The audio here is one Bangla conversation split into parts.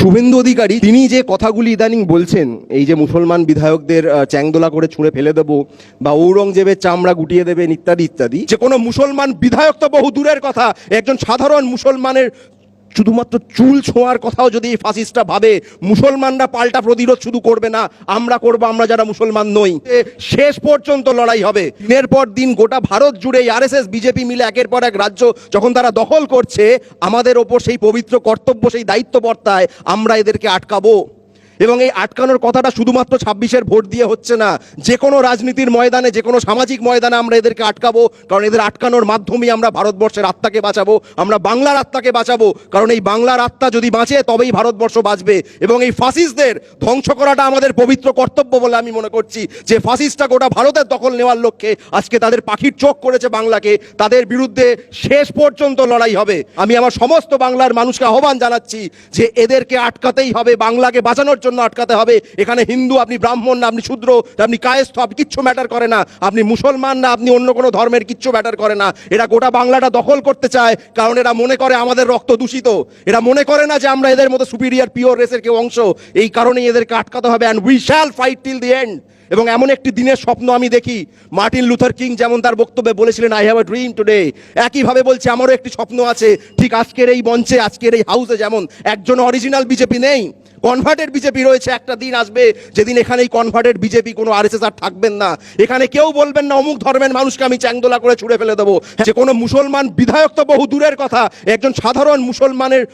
শুভেন্দু অধিকারী তিনি যে কথাগুলি ইদানিং বলছেন, এই যে মুসলমান বিধায়কদের চ্যাংদোলা করে ছুঁড়ে ফেলে দেবো বা ঔরঙ্গজেবের চামড়া গুটিয়ে দেবেন ইত্যাদি ইত্যাদি, যে কোনো মুসলমান বিধায়ক তো বহু দূরের কথা, একজন সাধারণ মুসলমানের শুধুমাত্র চুল ছোঁয়ার কথাও যদি এই ফাসিস্টরা ভাবে, মুসলমানরা পাল্টা প্রতিরোধ শুধু করবে না, আমরা করব, আমরা যারা মুসলমান নই। শেষ পর্যন্ত লড়াই হবে। দিনের পর দিন গোটা ভারত জুড়ে আরএসএস বিজেপি মিলে একের পর এক রাজ্য যখন তারা দখল করছে, আমাদের ওপর সেই পবিত্র কর্তব্য, সেই দায়িত্ব বর্তায়, আমরা এদেরকে আটকাবো। এবং এই আটকানোর কথাটা শুধুমাত্র 26-এর ভোট দিয়ে হচ্ছে না, যে কোনো রাজনীতির ময়দানে, যে কোনো সামাজিক ময়দানে আমরা এদেরকে আটকাবো। কারণ এদের আটকানোর মাধ্যমেই আমরা ভারতবর্ষের আত্মাকে বাঁচাবো, আমরা বাংলার আত্মাকে বাঁচাবো। কারণ এই বাংলার আত্মা যদি বাঁচে তবেই ভারতবর্ষ বাঁচবে। এবং এই ফাসিস্টদের ধ্বংস করাটা আমাদের পবিত্র কর্তব্য বলে আমি মনে করছি। যে ফাসিস্টরা গোটা ভারতের দখল নেওয়ার লক্ষ্যে আজকে তাদের পাখির চোখ করেছে বাংলাকে, তাদের বিরুদ্ধে শেষ পর্যন্ত লড়াই হবে। আমি আমার সমস্ত বাংলার মানুষকে আহ্বান জানাচ্ছি যে এদেরকে আটকাতেই হবে, বাংলাকে বাঁচানোর জন্য আটকাতে হবে। এখানে হিন্দু, আপনি ব্রাহ্মণ না, আপনি শূদ্র, আপনি কায়স্থ, আপনি কিচ্ছু ম্যাটার করে না, আপনি মুসলমান না, আপনি অন্য কোনো ধর্মের, কিচ্ছু ম্যাটার করে না। এরা গোটা বাংলাটা দখল করতে চায়, কারণ এরা মনে করে আমাদের রক্ত দূষিত। এরা মনে করে না যে আমরা এদের মতো সুপিরিয়র পিওর রেসের কেউ অংশ। এই কারণেই এদেরকে আটকাতে হবে, and we shall fight till the end. এবং এমন একটি দিনের স্বপ্ন আমি দেখি, মার্টিন লুথার কিং যেমন তার বক্তব্যে বলেছিলেন, I have a dream today, একইভাবে বলছে আমারও একটি স্বপ্ন আছে। ঠিক আজকের এই মঞ্চে, আজকের এই হাউসে যেমন একজন অরিজিনাল বিজেপি নেই, কনভার্টেড বিজেপি রয়েছে, একটা দিন আসবে যেদিন এখানে এই কনভার্টেড বিজেপি, কোনো আরএসএস আর থাকবেন না। এখানে কেউ বলবেন না অমুক ধর্মের মানুষকে আমি চ্যাংদোলা করে ছুঁড়ে ফেলে দেবো। যে কোনো মুসলমান বিধায়ক তো বহু দূরের কথা, একজন সাধারণ মুসলমানের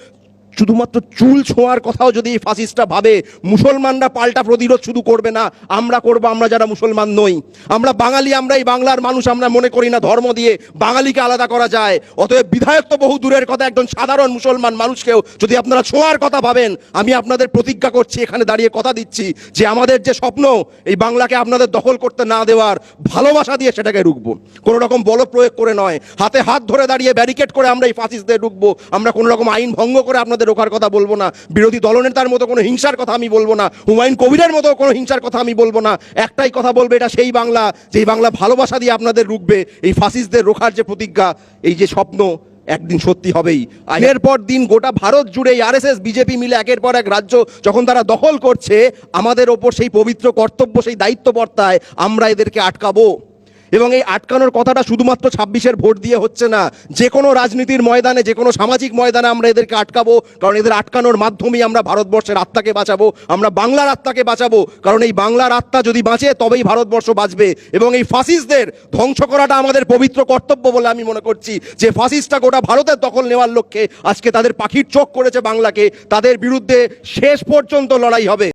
শুধুমাত্র চুল ছোঁয়ার কথাও যদি এই ফাসিস্টরা ভাবে, মুসলমানরা পাল্টা প্রতিরোধ শুধু করবে না, আমরা করব, আমরা যারা মুসলমান নই। আমরা বাঙালি, আমরা এই বাংলার মানুষ, আমরা মনে করি না ধর্ম দিয়ে বাঙালিকে আলাদা করা যায়। অতএব বিধায়ক তো বহু দূরের কথা, একজন সাধারণ মুসলমান মানুষকেও যদি আপনারা ছোঁয়ার কথা ভাবেন, আমি আপনাদের প্রতিজ্ঞা করছি, এখানে দাঁড়িয়ে কথা দিচ্ছি যে আমাদের যে স্বপ্ন, এই বাংলাকে আপনাদের দখল করতে না দেওয়ার, ভালোবাসা দিয়ে সেটাকে রুখবো, কোনো রকম বল প্রয়োগ করে নয়। হাতে হাত ধরে দাঁড়িয়ে ব্যারিকেড করে আমরা এই ফাসিস্টদের রুখবো। আমরা কোনো রকম আইন ভঙ্গ করে আপনাদের রোখার কথা বলবো না, বিরোধী দলনেতার মতো কোনো হিংসার কথা আমি বলবো না, হুমায়ুন কবিরের মতো কোনো হিংসার কথা আমি বলবো না। একটাই কথা বলবো, এটা সেই বাংলা, যেই বাংলা ভালোবাসা দিয়ে আপনাদের রুখবে। এই ফাসিস্টদের রোখার যে প্রতিজ্ঞা, এই যে স্বপ্ন, একদিন সত্যি হবেই। দিনের পর দিন গোটা ভারত জুড়ে আরএসএস বিজেপি মিলে একের পর এক রাজ্য যখন তারা দখল করছে, আমাদের ওপর সেই পবিত্র কর্তব্য, সেই দায়িত্ব বর্তায়, আমরা এদেরকে আটকাবো। এবং এই আটকানোর কথাটা শুধুমাত্র 26-এর ভোট দিয়ে হচ্ছে না, যে কোনো রাজনীতির ময়দানে, যে কোনো সামাজিক ময়দানে আমরা এদেরকে আটকাবো। কারণ এদের আটকানোর মাধ্যমেই আমরা ভারতবর্ষের আত্মাকে বাঁচাবো, আমরা বাংলার আত্মাকে বাঁচাবো। কারণ এই বাংলার আত্মা যদি বাঁচে তবেই ভারতবর্ষ বাঁচবে। এবং এই ফাসিস্টদের ধ্বংস করাটা আমাদের পবিত্র কর্তব্য বলে আমি মনে করছি। যে ফাসিস্টরা গোটা ভারতের দখল নেওয়ার লক্ষ্যে আজকে তাদের পাখির চোখ করেছে বাংলাকে, তাদের বিরুদ্ধে শেষ পর্যন্ত লড়াই হবে।